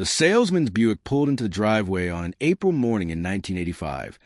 The salesman's Buick pulled into the driveway on an April morning in 1985,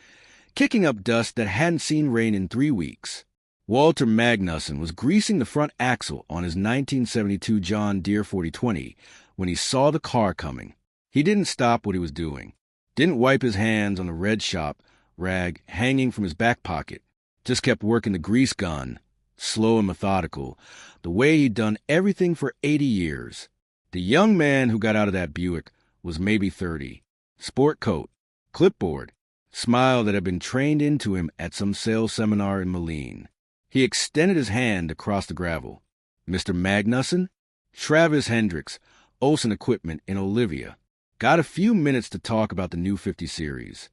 kicking up dust that hadn't seen rain in 3 weeks. Walter Magnuson was greasing the front axle on his 1972 John Deere 4020 when he saw the car coming. He didn't stop what he was doing, didn't wipe his hands on the red shop rag hanging from his back pocket, just kept working the grease gun, slow and methodical, the way he'd done everything for 80 years. The young man who got out of that Buick was maybe 30. Sport coat, clipboard, smile that had been trained into him at some sales seminar in Moline. He extended his hand across the gravel. Mr. Magnuson? Travis Hendricks, Olson Equipment in Olivia. Got a few minutes to talk about the new 50 series.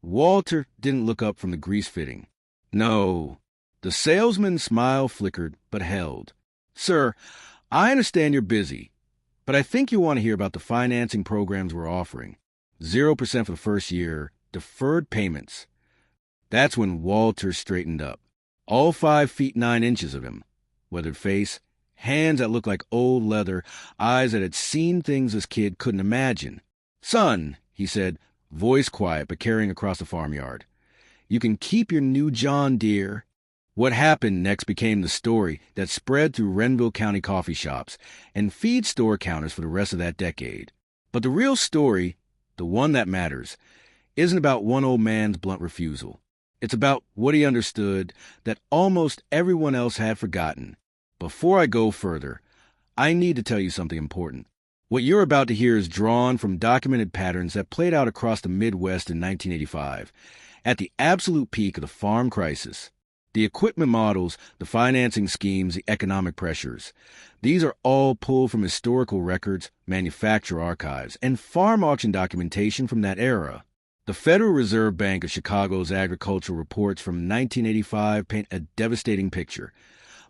Walter didn't look up from the grease fitting. No. The salesman's smile flickered but held. Sir, I understand you're busy, but I think you'll want to hear about the financing programs we're offering. 0% for the first year, deferred payments. That's when Walter straightened up. All 5 feet 9 inches of him. Weathered face, hands that looked like old leather, eyes that had seen things this kid couldn't imagine. Son, he said, voice quiet but carrying across the farmyard. You can keep your new John Deere. What happened next became the story that spread through Renville County coffee shops and feed store counters for the rest of that decade. But the real story, the one that matters, isn't about one old man's blunt refusal. It's about what he understood that almost everyone else had forgotten. Before I go further, I need to tell you something important. What you're about to hear is drawn from documented patterns that played out across the Midwest in 1985, at the absolute peak of the farm crisis. The equipment models, the financing schemes, the economic pressures. These are all pulled from historical records, manufacturer archives, and farm auction documentation from that era. The Federal Reserve Bank of Chicago's agricultural reports from 1985 paint a devastating picture.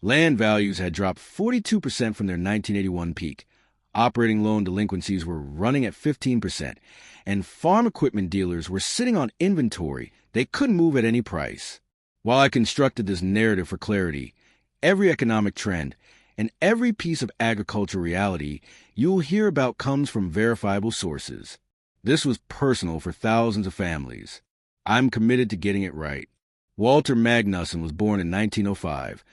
Land values had dropped 42% from their 1981 peak. Operating loan delinquencies were running at 15%, and farm equipment dealers were sitting on inventory they couldn't move at any price. While I constructed this narrative for clarity, every economic trend and every piece of agricultural reality you'll hear about comes from verifiable sources. This was personal for thousands of families. I'm committed to getting it right. Walter Magnuson was born in 1905,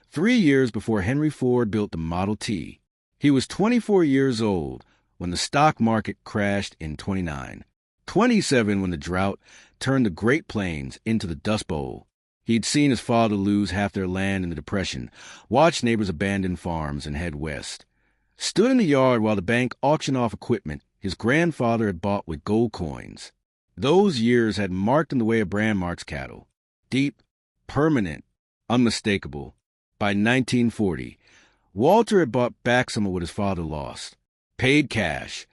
3 years before Henry Ford built the Model T. He was 24 years old when the stock market crashed in 29, 27 when the drought turned the Great Plains into the Dust Bowl. He'd seen his father lose half their land in the Depression, watched neighbors abandon farms and head west. Stood in the yard while the bank auctioned off equipment his grandfather had bought with gold coins. Those years had marked in the way of Brandmark's cattle. Deep, permanent, unmistakable. By 1940, Walter had bought back some of what his father lost. Paid cash.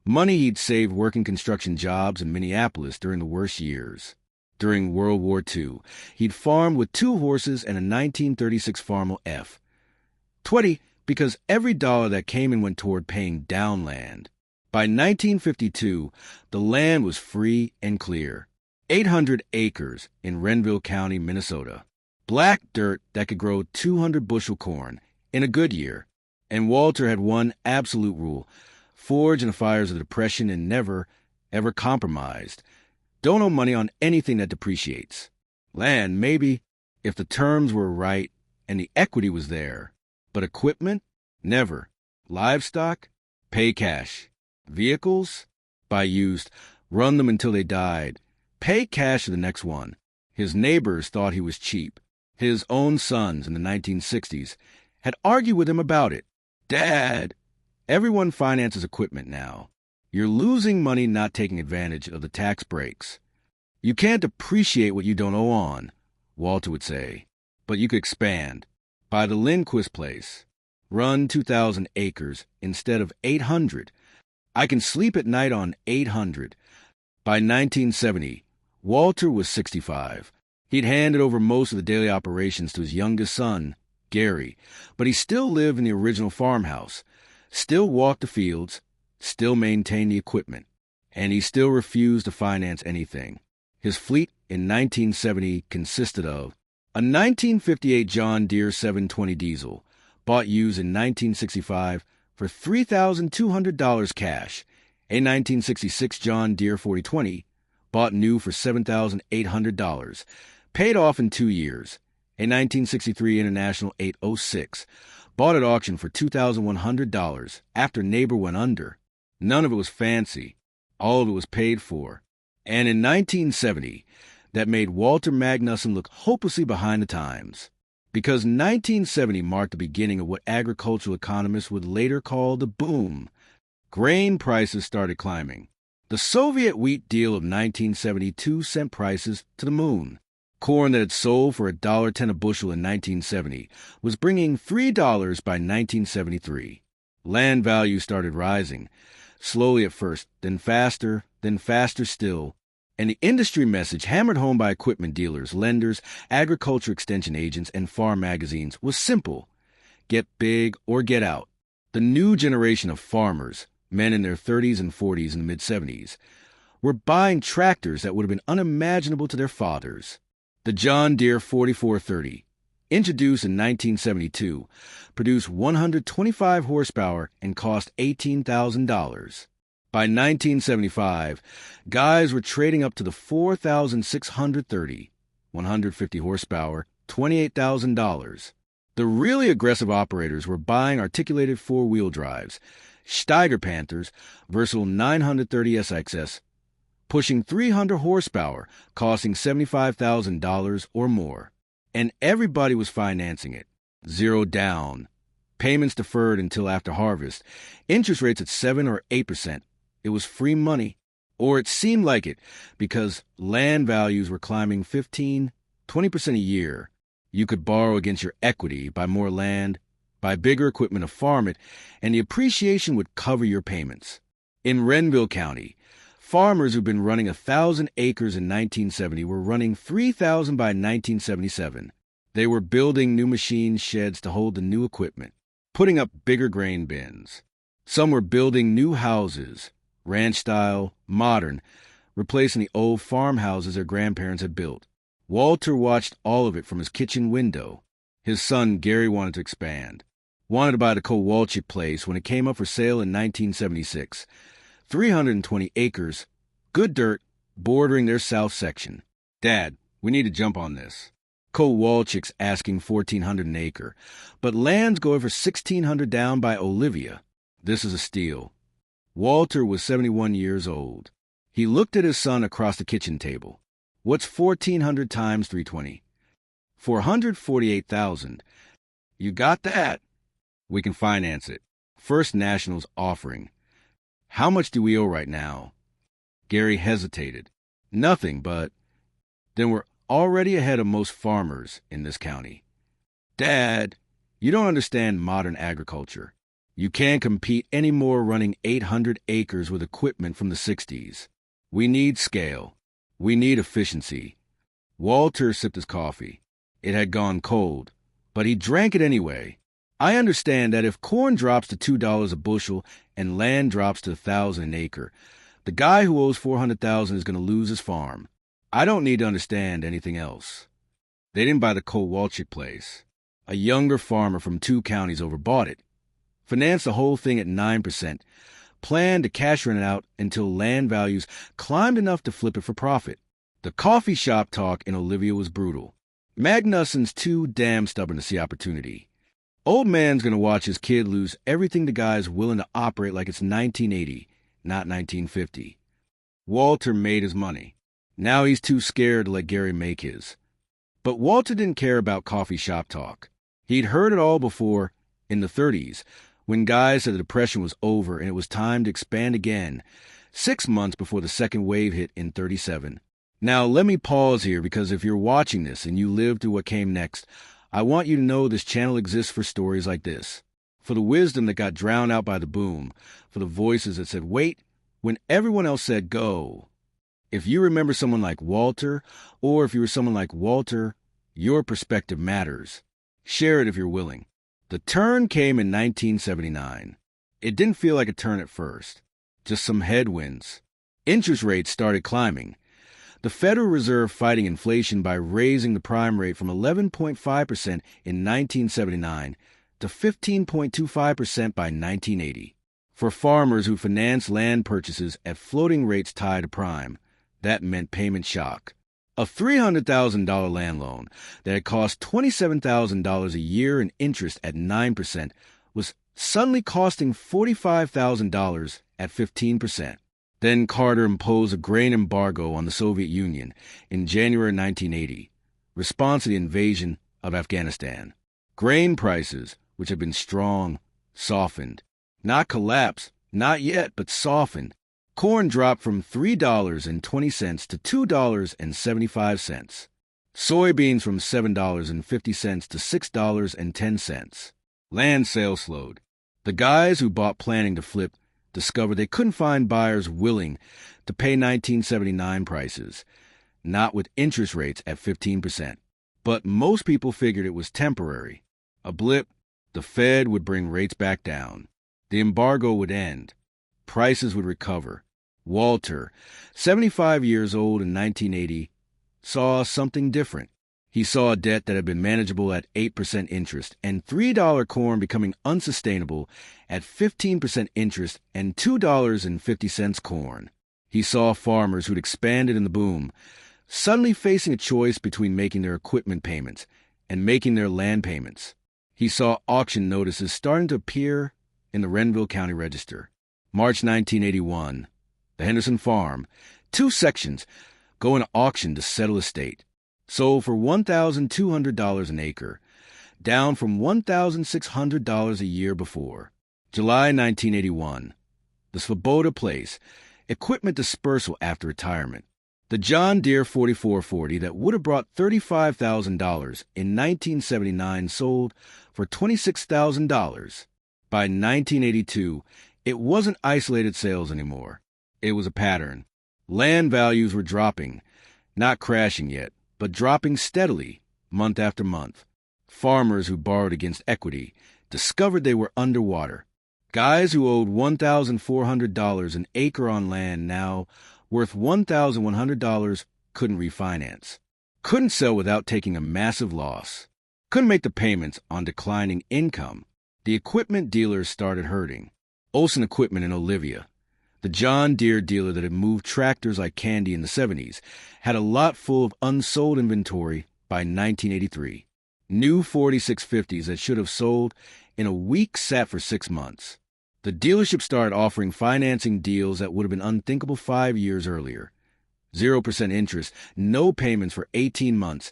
Money he'd saved working construction jobs in Minneapolis during the worst years. During World War II, he'd farmed with 2 horses and a 1936 Farmel F. 20 because every dollar that came in went toward paying down land. By 1952, the land was free and clear. 800 acres in Renville County, Minnesota. Black dirt that could grow 200 bushel corn in a good year. And Walter had one absolute rule: forge in the fires of the Depression and never, ever compromised. Don't owe money on anything that depreciates. Land, maybe, if the terms were right and the equity was there. But equipment? Never. Livestock? Pay cash. Vehicles? Buy used. Run them until they died. Pay cash to the next one. His neighbors thought he was cheap. His own sons in the 1960s had argued with him about it. Dad! Everyone finances equipment now. You're losing money not taking advantage of the tax breaks. You can't depreciate what you don't owe on, Walter would say, but you could expand. Buy the Lindquist place. Run 2,000 acres instead of 800. I can sleep at night on 800. By 1970, Walter was 65. He'd handed over most of the daily operations to his youngest son, Gary, but he still lived in the original farmhouse, still walked the fields, still maintained the equipment, and he still refused to finance anything. His fleet in 1970 consisted of a 1958 John Deere 720 diesel, bought used in 1965 for $3,200 cash, A 1966 John Deere 4020, bought new for $7,800, paid off in 2 years. A 1963 International 806, bought at auction for $2,100 after neighbor went under. None of it was fancy. All of it was paid for. And in 1970, that made Walter Magnuson look hopelessly behind the times. Because 1970 marked the beginning of what agricultural economists would later call the boom. Grain prices started climbing. The Soviet wheat deal of 1972 sent prices to the moon. Corn that had sold for $1.10 a bushel in 1970 was bringing $3 by 1973. Land values started rising, slowly at first, then faster still. And the industry message hammered home by equipment dealers, lenders, agriculture extension agents, and farm magazines was simple. Get big or get out. The new generation of farmers, men in their 30s and 40s and mid-70s, were buying tractors that would have been unimaginable to their fathers. The John Deere 4430, introduced in 1972, produced 125 horsepower and cost $18,000. By 1975, guys were trading up to the 4630, 150 horsepower, $28,000. The really aggressive operators were buying articulated four-wheel drives, Steiger Panthers, versatile 930 SXS, pushing 300 horsepower, costing $75,000 or more. And everybody was financing it. Zero down. Payments deferred until after harvest. Interest rates at 7 or 8%. It was free money. Or it seemed like it, because land values were climbing 15, 20% a year. You could borrow against your equity, buy more land, buy bigger equipment to farm it, and the appreciation would cover your payments. In Renville County, farmers who'd been running 1,000 acres in 1970 were running 3,000 by 1977. They were building new machine sheds to hold the new equipment, putting up bigger grain bins. Some were building new houses, ranch-style, modern, replacing the old farmhouses their grandparents had built. Walter watched all of it from his kitchen window. His son, Gary, wanted to expand. Wanted to buy the Kowalczyk place when it came up for sale in 1976. 320 acres, good dirt, bordering their south section. Dad, we need to jump on this. Kowalczyk's asking $1,400 an acre, but land's going for $1,600 down by Olivia. This is a steal. Walter was 71 years old. He looked at his son across the kitchen table. What's 1,400 times 320? 448,000. You got that? We can finance it. First National's offering. How much do we owe right now? Gary hesitated. Nothing, but then we're already ahead of most farmers in this county. Dad, you don't understand modern agriculture. You can't compete anymore running 800 acres with equipment from the 60s. We need scale. We need efficiency. Walter sipped his coffee. It had gone cold, but he drank it anyway. I understand that if corn drops to $2 a bushel and land drops to $1,000 an acre, the guy who owes $400,000 is going to lose his farm. I don't need to understand anything else. They didn't buy the Kowalczyk place. A younger farmer from 2 counties overbought it, financed the whole thing at 9%, planned to cash rent it out until land values climbed enough to flip it for profit. The coffee shop talk in Olivia was brutal. Magnuson's too damn stubborn to see opportunity. Old man's going to watch his kid lose everything the guy's willing to operate like it's 1980, not 1950. Walter made his money. Now he's too scared to let Gary make his. But Walter didn't care about coffee shop talk. He'd heard it all before, in the 30s, when guys said the Depression was over and it was time to expand again, 6 months before the second wave hit in 37. Now, let me pause here because if you're watching this and you lived through what came next, I want you to know this channel exists for stories like this, for the wisdom that got drowned out by the boom, for the voices that said wait when everyone else said go. If you remember someone like Walter, or if you were someone like Walter, your perspective matters. Share it if you're willing. The turn came in 1979. It didn't feel like a turn at first, just some headwinds. Interest rates started climbing. The Federal Reserve fighting inflation by raising the prime rate from 11.5% in 1979 to 15.25% by 1980. For farmers who financed land purchases at floating rates tied to prime, that meant payment shock. A $300,000 land loan that had cost $27,000 a year in interest at 9% was suddenly costing $45,000 at 15%. Then Carter imposed a grain embargo on the Soviet Union in January 1980, response to the invasion of Afghanistan. Grain prices, which had been strong, softened. Not collapsed, not yet, but softened. Corn dropped from $3.20 to $2.75. Soybeans from $7.50 to $6.10. Land sales slowed. The guys who bought planning to flip discovered they couldn't find buyers willing to pay 1979 prices, not with interest rates at 15%. But most people figured it was temporary. A blip, the Fed would bring rates back down. The embargo would end. Prices would recover. Walter, 75 years old in 1980, saw something different. He saw a debt that had been manageable at 8% interest and $3 corn becoming unsustainable at 15% interest and $2.50 corn. He saw farmers who'd expanded in the boom suddenly facing a choice between making their equipment payments and making their land payments. He saw auction notices starting to appear in the Renville County Register. March 1981, the Henderson Farm, 2 sections, go into auction to settle estate. Sold for $1,200 an acre, down from $1,600 a year before. July 1981, the Svoboda Place, equipment dispersal after retirement. The John Deere 4440 that would have brought $35,000 in 1979 sold for $26,000. By 1982, it wasn't isolated sales anymore. It was a pattern. Land values were dropping, not crashing yet, but dropping steadily, month after month. Farmers who borrowed against equity discovered they were underwater. Guys who owed $1,400 an acre on land now worth $1,100 couldn't refinance. Couldn't sell without taking a massive loss. Couldn't make the payments on declining income. The equipment dealers started hurting. Olson Equipment in Olivia, the John Deere dealer that had moved tractors like candy in the 70s, had a lot full of unsold inventory by 1983. New 4650s that should have sold in a week sat for 6 months. The dealership started offering financing deals that would have been unthinkable 5 years earlier. 0% interest, no payments for 18 months,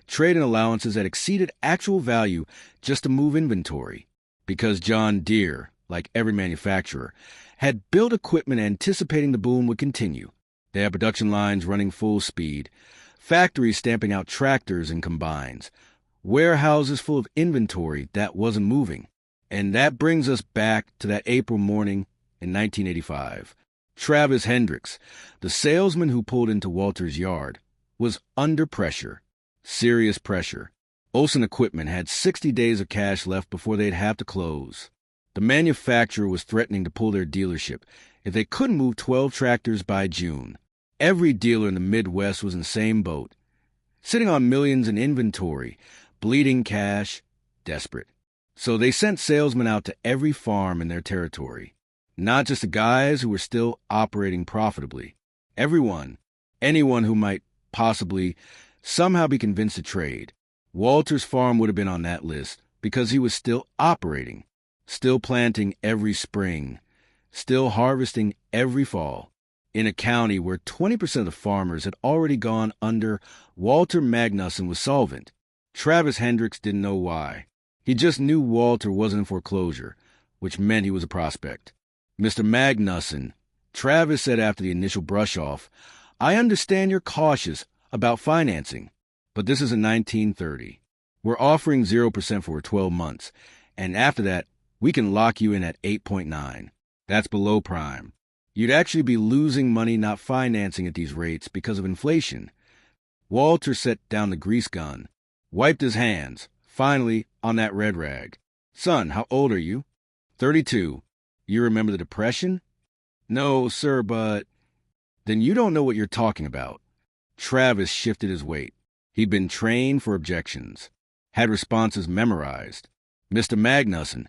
trade-in allowances that exceeded actual value just to move inventory. Because John Deere, like every manufacturer, had built equipment anticipating the boom would continue. They had production lines running full speed, factories stamping out tractors and combines, warehouses full of inventory that wasn't moving. And that brings us back to that April morning in 1985. Travis Hendricks, the salesman who pulled into Walter's yard, was under pressure, serious pressure. Olson Equipment had 60 days of cash left before they'd have to close. The manufacturer was threatening to pull their dealership if they couldn't move 12 tractors by June. Every dealer in the Midwest was in the same boat, sitting on millions in inventory, bleeding cash, desperate. So they sent salesmen out to every farm in their territory. Not just the guys who were still operating profitably. Everyone, anyone who might possibly somehow be convinced to trade. Walter's farm would have been on that list because he was still operating, still planting every spring, still harvesting every fall. In a county where 20% of the farmers had already gone under, Walter Magnuson was solvent. Travis Hendricks didn't know why. He just knew Walter wasn't in foreclosure, which meant he was a prospect. Mr. Magnuson, Travis said after the initial brush-off, "I understand you're cautious about financing, but this is a 1930. We're offering 0% for 12 months, and after that, we can lock you in at 8.9. That's below prime. You'd actually be losing money not financing at these rates because of inflation." Walter set down the grease gun, wiped his hands, finally, on that red rag. "Son, how old are you?" 32. "You remember the Depression?" "No, sir, but..." "Then you don't know what you're talking about." Travis shifted his weight. He'd been trained for objections, had responses memorized. "Mr. Magnuson,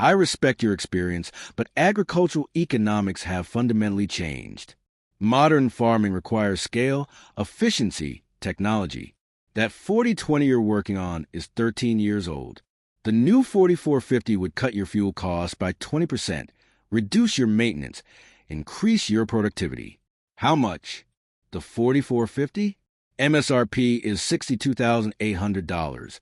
I respect your experience, but agricultural economics have fundamentally changed. Modern farming requires scale, efficiency, technology. That 40/20 you're working on is 13 years old. The new 4450 would cut your fuel costs by 20%, reduce your maintenance, increase your productivity. How much? The 4450? MSRP is $62,800,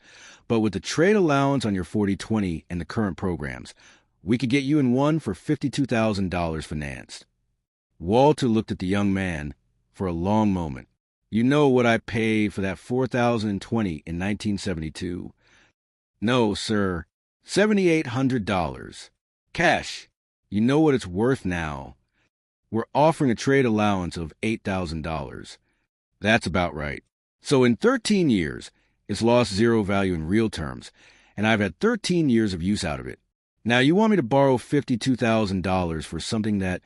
but with the trade allowance on your 40/20 and the current programs, we could get you in one for $52,000 financed. Walter looked at the young man for a long moment. You know what I paid for that 4020 in 1972? No, sir. $7,800. Cash. You know what it's worth now. We're offering a trade allowance of $8,000. That's about right. So in 13 years, it's lost zero value in real terms, and I've had 13 years of use out of it. Now you want me to borrow $52,000 for something that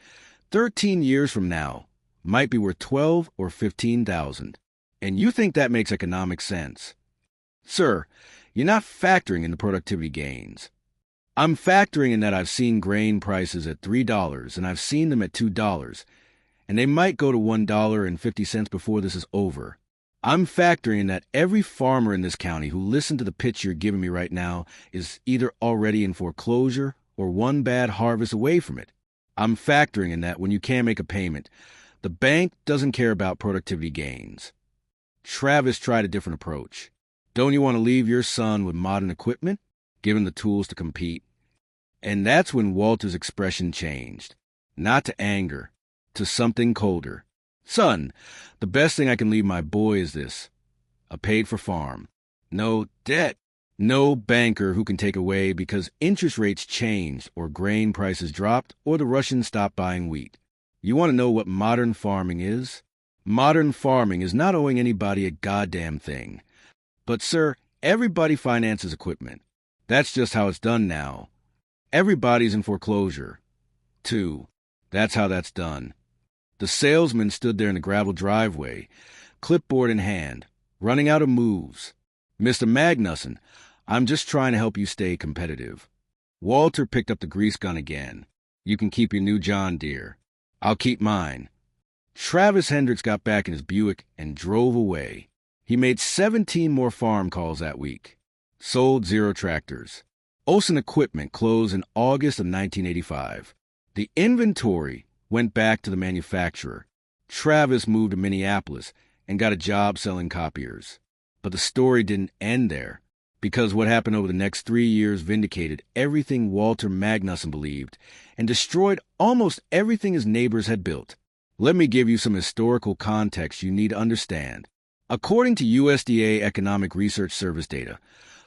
13 years from now might be worth $12,000 or $15,000, and you think that makes economic sense. Sir, you're not factoring in the productivity gains. I'm factoring in that I've seen grain prices at $3 and I've seen them at $2, and they might go to $1.50 before this is over. I'm factoring in that every farmer in this county who listened to the pitch you're giving me right now is either already in foreclosure or one bad harvest away from it. I'm factoring in that when you can't make a payment, the bank doesn't care about productivity gains. Travis tried a different approach. Don't you want to leave your son with modern equipment, give him the tools to compete? And that's when Walter's expression changed. Not to anger, to something colder. Son, the best thing I can leave my boy is this: a paid-for farm. No debt. No banker who can take away because interest rates changed or grain prices dropped or the Russians stopped buying wheat. You want to know what modern farming is? Modern farming is not owing anybody a goddamn thing. But, sir, everybody finances equipment. That's just how it's done now. Everybody's in foreclosure. 2. That's how that's done. The salesman stood there in the gravel driveway, clipboard in hand, running out of moves. Mr. Magnuson, I'm just trying to help you stay competitive. Walter picked up the grease gun again. You can keep your new John Deere. I'll keep mine. Travis Hendricks got back in his Buick and drove away. He made 17 more farm calls that week. Sold 0 tractors. Olson Equipment closed in August of 1985. The inventory went back to the manufacturer. Travis moved to Minneapolis and got a job selling copiers. But the story didn't end there, because what happened over the next 3 years vindicated everything Walter Magnuson believed and destroyed almost everything his neighbors had built. Let me give you some historical context you need to understand. According to USDA Economic Research Service data,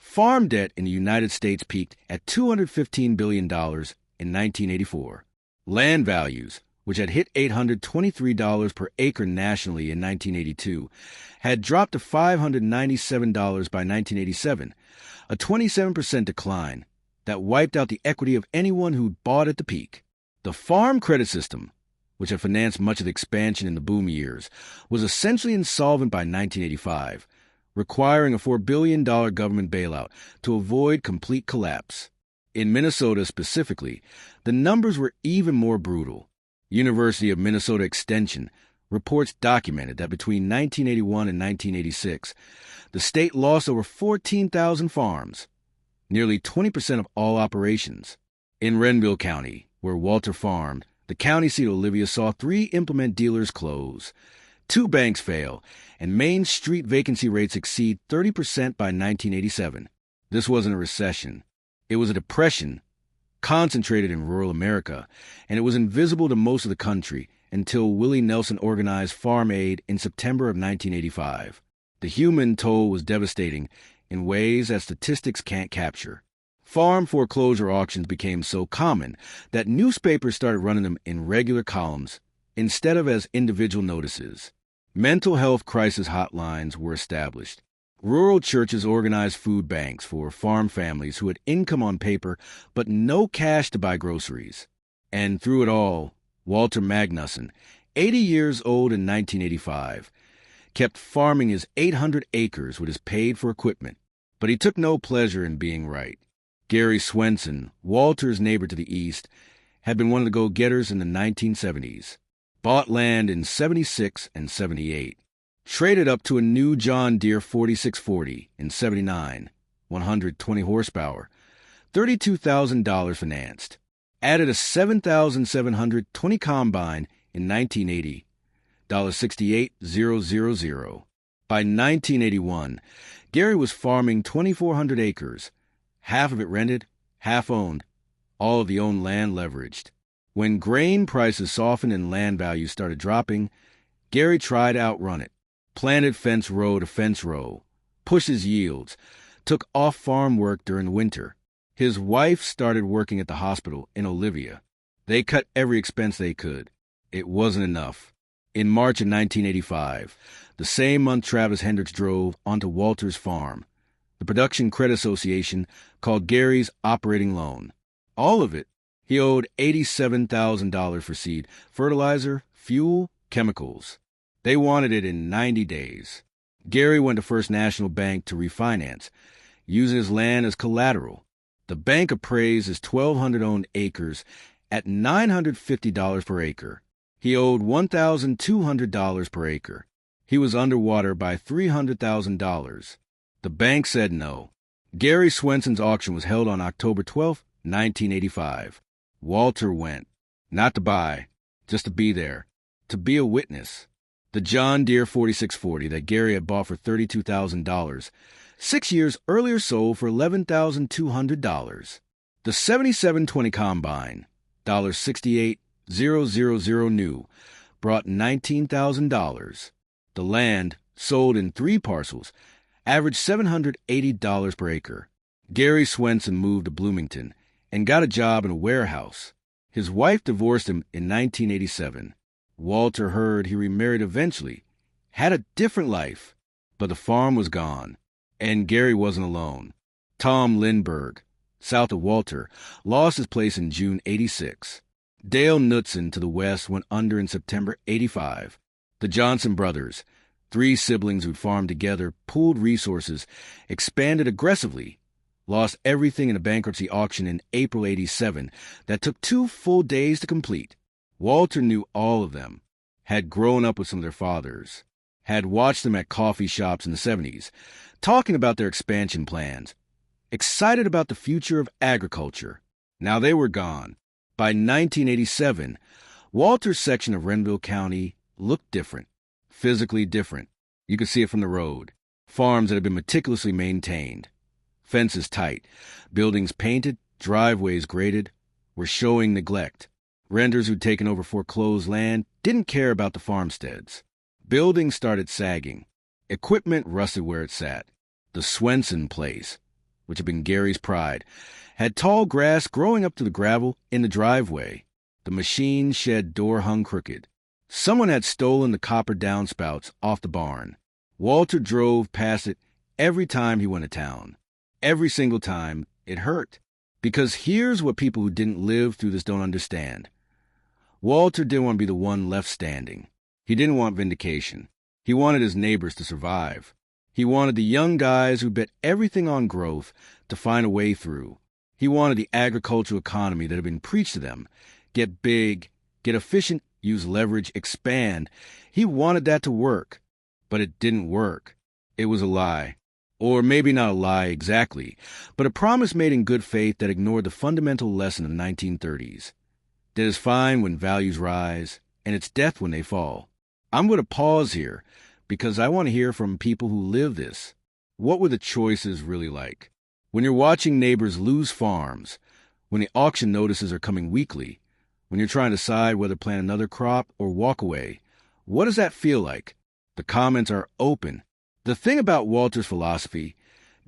farm debt in the United States peaked at $215 billion in 1984. Land values, which had hit $823 per acre nationally in 1982, had dropped to $597 by 1987, a 27% decline that wiped out the equity of anyone who'd bought at the peak. The farm credit system, which had financed much of the expansion in the boom years, was essentially insolvent by 1985, requiring a $4 billion government bailout to avoid complete collapse. In Minnesota specifically, the numbers were even more brutal. University of Minnesota Extension reports documented that between 1981 and 1986, the state lost over 14,000 farms, nearly 20% of all operations. In Renville County, where Walter farmed, the county seat Olivia saw 3 implement dealers close, 2 banks fail, and Main Street vacancy rates exceed 30% by 1987. This wasn't a recession. It was a depression concentrated in rural America, and it was invisible to most of the country until Willie Nelson organized Farm Aid in September of 1985. The human toll was devastating in ways that statistics can't capture. Farm foreclosure auctions became so common that newspapers started running them in regular columns instead of as individual notices. Mental health crisis hotlines were established. Rural churches organized food banks for farm families who had income on paper but no cash to buy groceries. And through it all, Walter Magnuson, 80 years old in 1985, kept farming his 800 acres with his paid-for equipment, but he took no pleasure in being right. Gary Swenson, Walter's neighbor to the east, had been one of the go-getters in the 1970s. Bought land in 76 and 78. Traded up to a new John Deere 4640 in 79, 120 horsepower, $32,000 financed. Added a 7,720 combine in 1980, $68,000. By 1981, Gary was farming 2,400 acres, half of it rented, half owned, all of the owned land leveraged. When grain prices softened and land values started dropping, Gary tried to outrun it. Planted fence row to fence row, pushed his yields, took off-farm work during winter. His wife started working at the hospital in Olivia. They cut every expense they could. It wasn't enough. In March of 1985, the same month Travis Hendricks drove onto Walter's farm, the Production Credit Association called Gary's operating loan. All of it. He owed $87,000 for seed, fertilizer, fuel, chemicals. They wanted it in 90 days. Gary went to First National Bank to refinance, using his land as collateral. The bank appraised his 1,200 owned acres at $950 per acre. He owed $1,200 per acre. He was underwater by $300,000. The bank said no. Gary Swenson's auction was held on October 12, 1985. Walter went, not to buy, just to be there, to be a witness. The John Deere 4640 that Gary had bought for $32,000, 6 years earlier sold for $11,200. The 7720 combine, $68,000 new, brought $19,000. The land, sold in 3 parcels, averaged $780 per acre. Gary Swenson moved to Bloomington and got a job in a warehouse. His wife divorced him in 1987. Walter heard he remarried eventually, had a different life, but the farm was gone, and Gary wasn't alone. Tom Lindbergh, south of Walter, lost his place in June 86. Dale Knudsen to the west went under in September 85. The Johnson brothers, 3 siblings who'd farmed together, pooled resources, expanded aggressively, lost everything in a bankruptcy auction in April 87 that took 2 full days to complete. Walter knew all of them, had grown up with some of their fathers, had watched them at coffee shops in the 70s, talking about their expansion plans, excited about the future of agriculture. Now they were gone. By 1987, Walter's section of Renville County looked different, physically different. You could see it from the road. Farms that had been meticulously maintained, fences tight, buildings painted, driveways graded, were showing neglect. Renters who'd taken over foreclosed land didn't care about the farmsteads. Buildings started sagging. Equipment rusted where it sat. The Swenson place, which had been Gary's pride, had tall grass growing up to the gravel in the driveway. The machine shed door hung crooked. Someone had stolen the copper downspouts off the barn. Walter drove past it every time he went to town. Every single time, it hurt. Because here's what people who didn't live through this don't understand. Walter didn't want to be the one left standing. He didn't want vindication. He wanted his neighbors to survive. He wanted the young guys who bet everything on growth to find a way through. He wanted the agricultural economy that had been preached to them. Get big, get efficient, use leverage, expand. He wanted that to work. But it didn't work. It was a lie. Or maybe not a lie exactly, but a promise made in good faith that ignored the fundamental lesson of the 1930s. That is fine when values rise, and it's death when they fall. I'm going to pause here, because I want to hear from people who live this. What were the choices really like? When you're watching neighbors lose farms, when the auction notices are coming weekly, when you're trying to decide whether to plant another crop or walk away, what does that feel like? The comments are open. The thing about Walter's philosophy,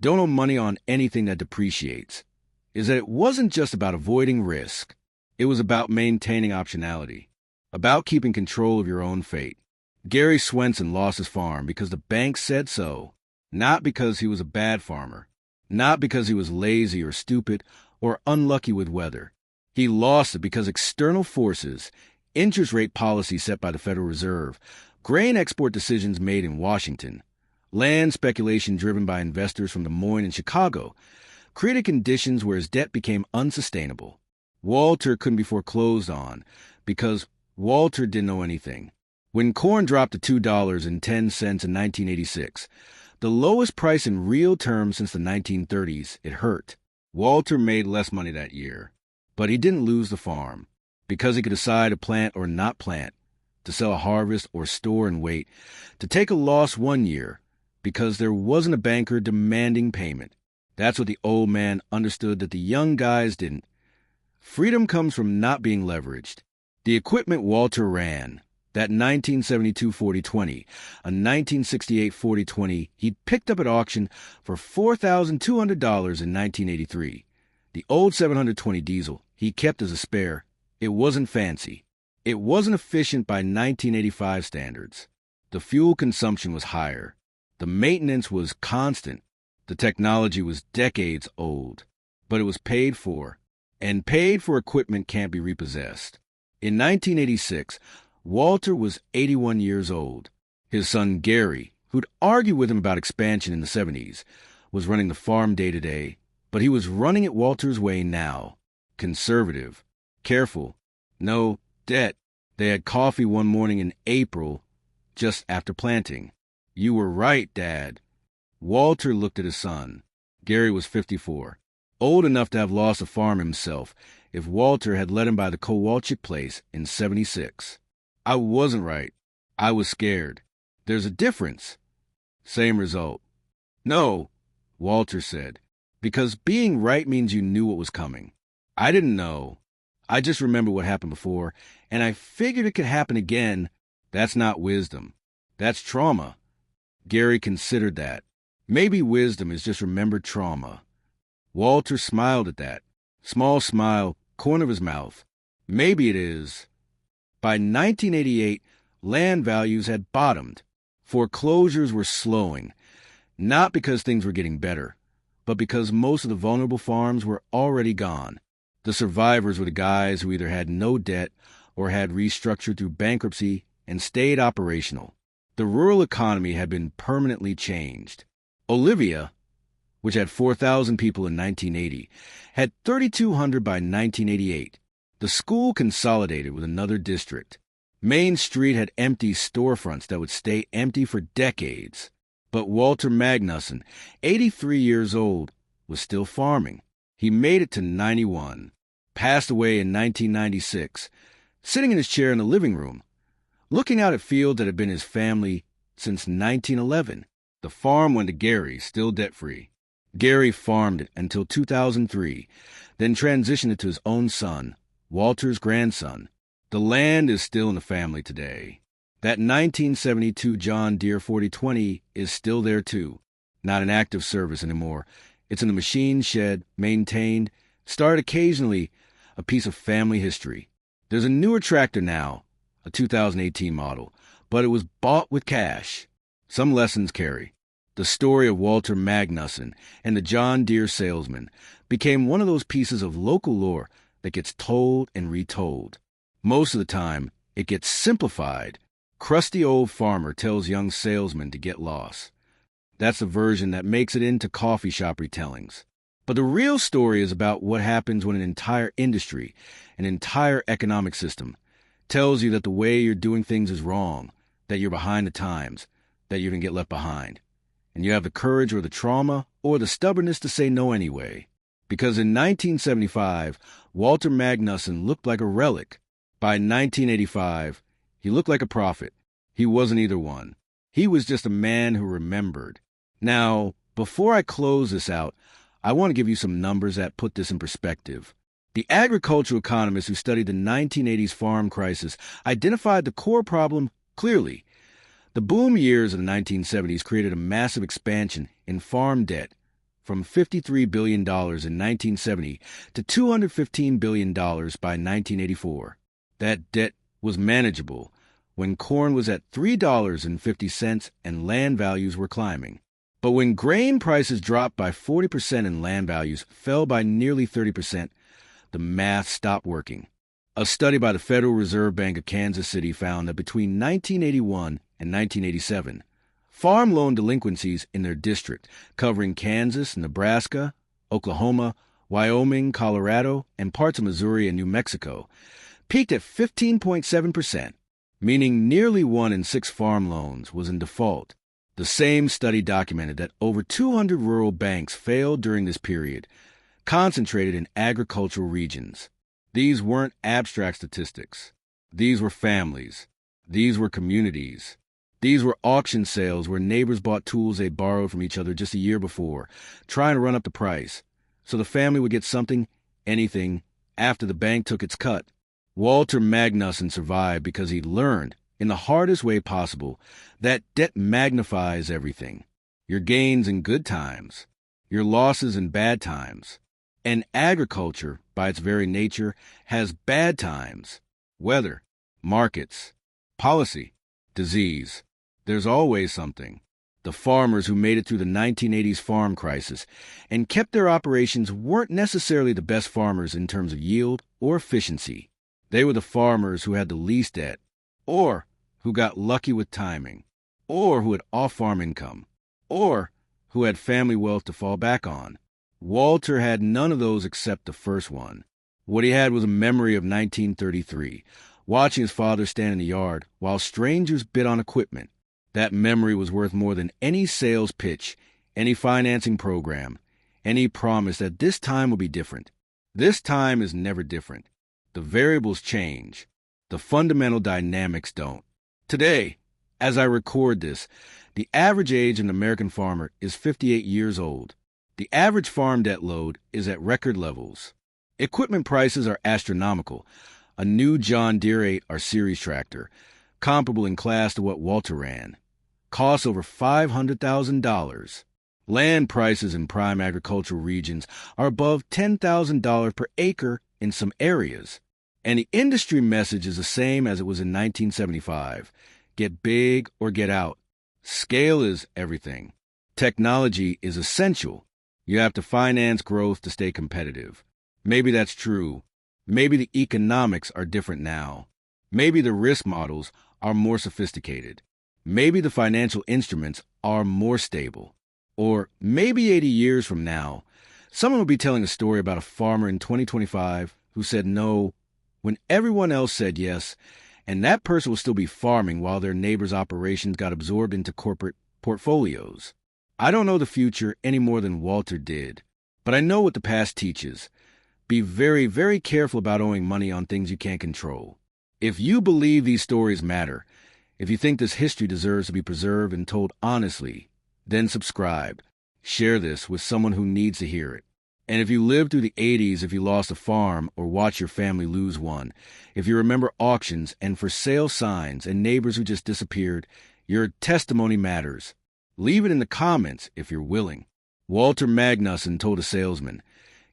don't owe money on anything that depreciates, is that it wasn't just about avoiding risk. It was about maintaining optionality, about keeping control of your own fate. Gary Swenson lost his farm because the bank said so, not because he was a bad farmer, not because he was lazy or stupid or unlucky with weather. He lost it because external forces, interest rate policy set by the Federal Reserve, grain export decisions made in Washington, land speculation driven by investors from Des Moines and Chicago, created conditions where his debt became unsustainable. Walter couldn't be foreclosed on because Walter didn't know anything. When corn dropped to $2.10 in 1986, the lowest price in real terms since the 1930s, it hurt. Walter made less money that year, but he didn't lose the farm because he could decide to plant or not plant, to sell a harvest or store and wait, to take a loss one year because there wasn't a banker demanding payment. That's what the old man understood that the young guys didn't. Freedom comes from not being leveraged. The equipment Walter ran, that 1972 4020, a 1968 4020 he'd picked up at auction for $4,200 in 1983. The old 720 diesel he kept as a spare. It wasn't fancy. It wasn't efficient by 1985 standards. The fuel consumption was higher. The maintenance was constant. The technology was decades old. But it was paid for. And paid for equipment can't be repossessed. In 1986, Walter was 81 years old. His son Gary, who'd argue with him about expansion in the 70s, was running the farm day to day, but he was running it Walter's way now. Conservative. Careful. No debt. They had coffee one morning in April, just after planting. You were right, Dad. Walter looked at his son. Gary was 54, old enough to have lost a farm himself if Walter had let him buy the Kowalczyk place in 76. I wasn't right. I was scared. There's a difference. Same result. No, Walter said, because being right means you knew what was coming. I didn't know. I just remembered what happened before, and I figured it could happen again. That's not wisdom. That's trauma. Gary considered that. Maybe wisdom is just remembered trauma. Walter smiled at that. Small smile, corner of his mouth. Maybe it is. By 1988, land values had bottomed. Foreclosures were slowing, not because things were getting better, but because most of the vulnerable farms were already gone. The survivors were the guys who either had no debt or had restructured through bankruptcy and stayed operational. The rural economy had been permanently changed. Olivia, which had 4,000 people in 1980, had 3,200 by 1988. The school consolidated with another district. Main Street had empty storefronts that would stay empty for decades. But Walter Magnuson, 83 years old, was still farming. He made it to 91, passed away in 1996, sitting in his chair in the living room, looking out at fields that had been his family since 1911. The farm went to Gary, still debt-free. Gary farmed it until 2003, then transitioned it to his own son, Walter's grandson. The land is still in the family today. That 1972 John Deere 4020 is still there too. Not in active service anymore. It's in the machine shed, maintained, starred occasionally, a piece of family history. There's a newer tractor now, a 2018 model, but it was bought with cash. Some lessons carry. The story of Walter Magnuson and the John Deere salesman became one of those pieces of local lore that gets told and retold. Most of the time, it gets simplified. Crusty old farmer tells young salesman to get lost. That's the version that makes it into coffee shop retellings. But the real story is about what happens when an entire industry, an entire economic system, tells you that the way you're doing things is wrong, that you're behind the times, that you're going to get left behind. And you have the courage or the trauma or the stubbornness to say no anyway. Because in 1975, Walter Magnuson looked like a relic. By 1985, he looked like a prophet. He wasn't either one. He was just a man who remembered. Now, before I close this out, I want to give you some numbers that put this in perspective. The agricultural economists who studied the 1980s farm crisis identified the core problem clearly. The boom years of the 1970s created a massive expansion in farm debt from $53 billion in 1970 to $215 billion by 1984. That debt was manageable when corn was at $3.50 and land values were climbing. But when grain prices dropped by 40% and land values fell by nearly 30%, the math stopped working. A study by the Federal Reserve Bank of Kansas City found that between 1981 and 1987, farm loan delinquencies in their district, covering Kansas, Nebraska, Oklahoma, Wyoming, Colorado, and parts of Missouri and New Mexico, peaked at 15.7%, meaning nearly 1 in 6 farm loans was in default. The same study documented that over 200 rural banks failed during this period, concentrated in agricultural regions. These weren't abstract statistics. These were families. These were communities. These were auction sales where neighbors bought tools they borrowed from each other just a year before, trying to run up the price, so the family would get something, anything, after the bank took its cut. Walter Magnuson survived because he learned, in the hardest way possible, that debt magnifies everything. Your gains in good times, your losses in bad times. And agriculture, by its very nature, has bad times. Weather, markets, policy, disease. There's always something. The farmers who made it through the 1980s farm crisis and kept their operations weren't necessarily the best farmers in terms of yield or efficiency. They were the farmers who had the least debt, or who got lucky with timing, or who had off-farm income, or who had family wealth to fall back on. Walter had none of those except the first one. What he had was a memory of 1933, watching his father stand in the yard while strangers bid on equipment. That memory was worth more than any sales pitch, any financing program, any promise that this time will be different. This time is never different. The variables change. The fundamental dynamics don't. Today, as I record this, the average age of an American farmer is 58 years old. The average farm debt load is at record levels. Equipment prices are astronomical. A new John Deere 8R series tractor, comparable in class to what Walter ran, costs over $500,000. Land prices in prime agricultural regions are above $10,000 per acre in some areas. And the industry message is the same as it was in 1975. Get big or get out. Scale is everything. Technology is essential. You have to finance growth to stay competitive. Maybe that's true. Maybe the economics are different now. Maybe the risk models are more sophisticated. Maybe the financial instruments are more stable. Or maybe 80 years from now, someone will be telling a story about a farmer in 2025 who said no when everyone else said yes, and that person will still be farming while their neighbor's operations got absorbed into corporate portfolios. I don't know the future any more than Walter did, but I know what the past teaches. Be very, very careful about owing money on things you can't control. If you believe these stories matter, if you think this history deserves to be preserved and told honestly, then subscribe. Share this with someone who needs to hear it. And if you lived through the 80s, if you lost a farm or watched your family lose one, if you remember auctions and for sale signs and neighbors who just disappeared, your testimony matters. Leave it in the comments if you're willing. Walter Magnuson told a salesman,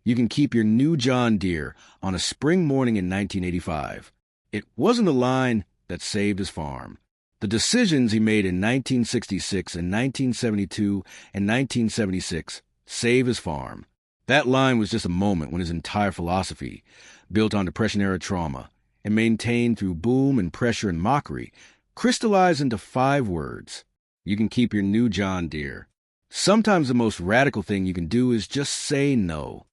"You can keep your new John Deere on a spring morning in 1985. It wasn't a line that saved his farm. The decisions he made in 1966 and 1972 and 1976 saved his farm. That line was just a moment when his entire philosophy, built on Depression-era trauma and maintained through boom and pressure and mockery, crystallized into 5 words. You can keep your new John Deere. Sometimes the most radical thing you can do is just say no.